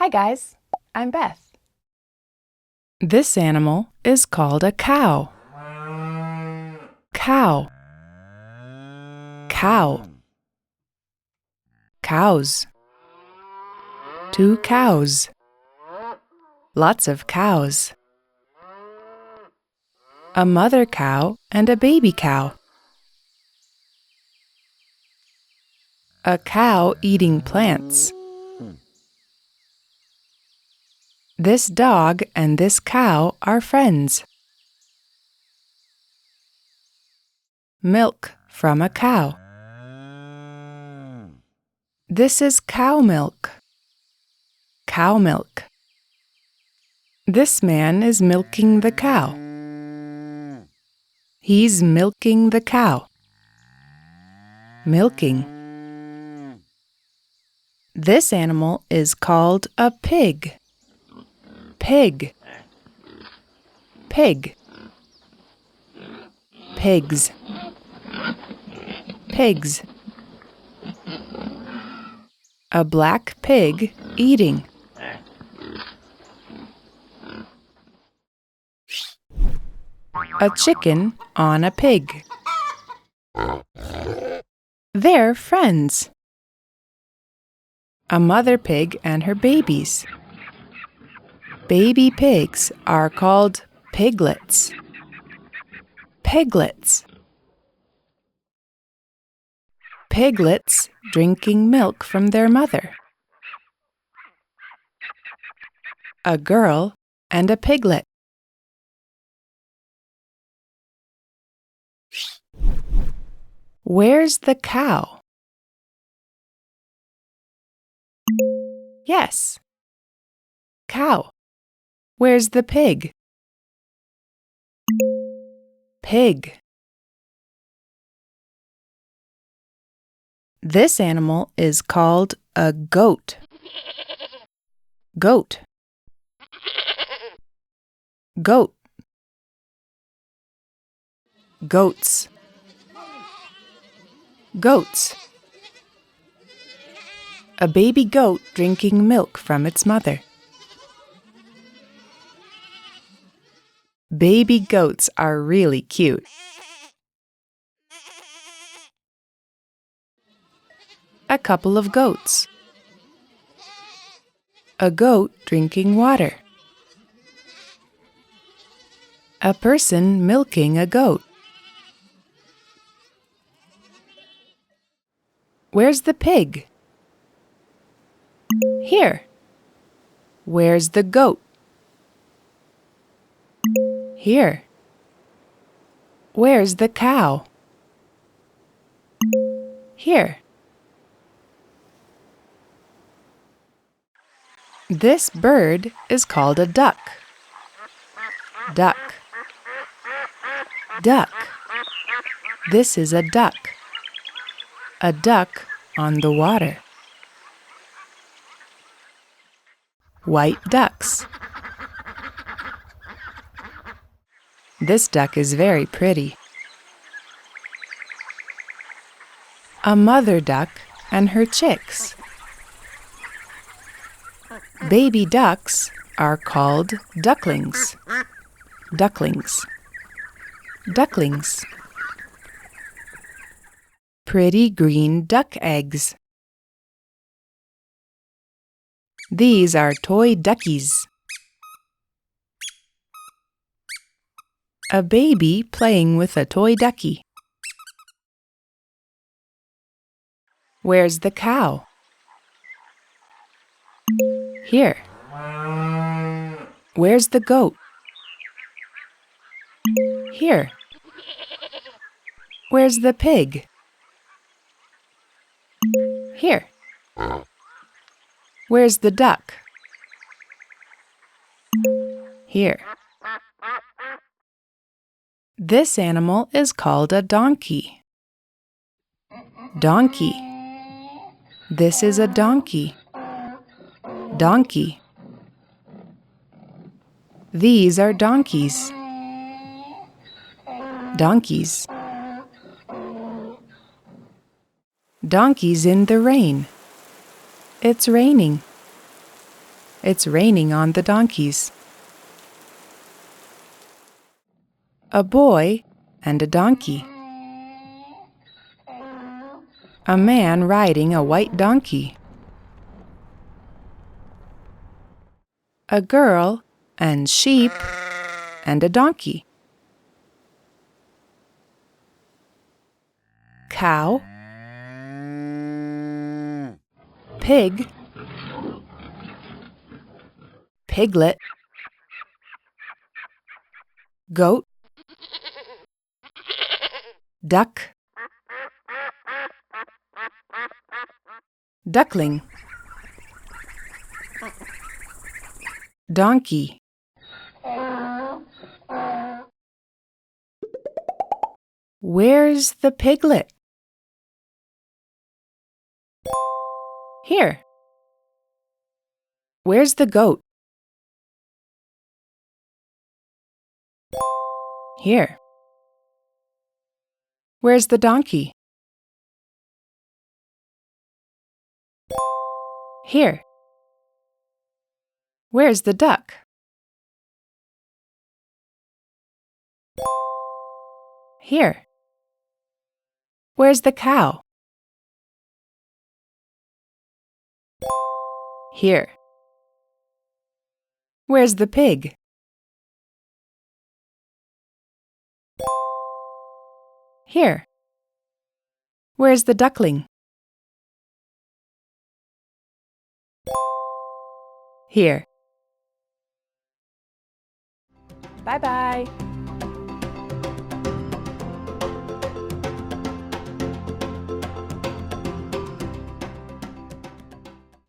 Hi guys, I'm Beth. This animal is called a cow. Cow. Cow. Cows. 2 cows. Lots of cows. A mother cow and a baby cow. A cow eating plants. This dog and this cow are friends. Milk from a cow. This is cow milk. Cow milk. This man is milking the cow. He's milking the cow. Milking. This animal is called a pig. Pig. Pig. Pigs. Pigs. A black pig eating. A chicken on a pig. They're friends. A mother pig and her babies. Baby pigs are called piglets. Piglets. Piglets drinking milk from their mother. A girl and a piglet. Where's the cow? Yes. Cow. Where's the pig? Pig. This animal is called a goat. Goat. Goat. Goats. Goats. A baby goat drinking milk from its mother. Baby goats are really cute. A couple of goats. A goat drinking water. A person milking a goat. Where's the pig? Here. Where's the goat? Here. Where's the cow? Here. This bird is called a duck. Duck. Duck. This is a duck. A duck on the water. White ducks. This duck is very pretty. A mother duck and her chicks. Baby ducks are called ducklings. Ducklings. Ducklings. Pretty green duck eggs. These are toy duckies. A baby playing with a toy ducky. Where's the cow? Here. Where's the goat? Here. Where's the pig? Here. Where's the duck? Here. This animal is called a donkey. Donkey. This is a donkey. Donkey. These are donkeys. Donkeys. Donkeys in the rain. It's raining. It's raining on the donkeys. A boy and a donkey. A man riding a white donkey. A girl and sheep and a donkey. Cow, pig, piglet, goat, duck, duckling, donkey. Where's the piglet? Here. Where's the goat? Here. Where's the donkey? Here. Where's the duck? Here. Where's the cow? Here. Where's the pig? Here. Where's the duckling? Here. Bye-bye.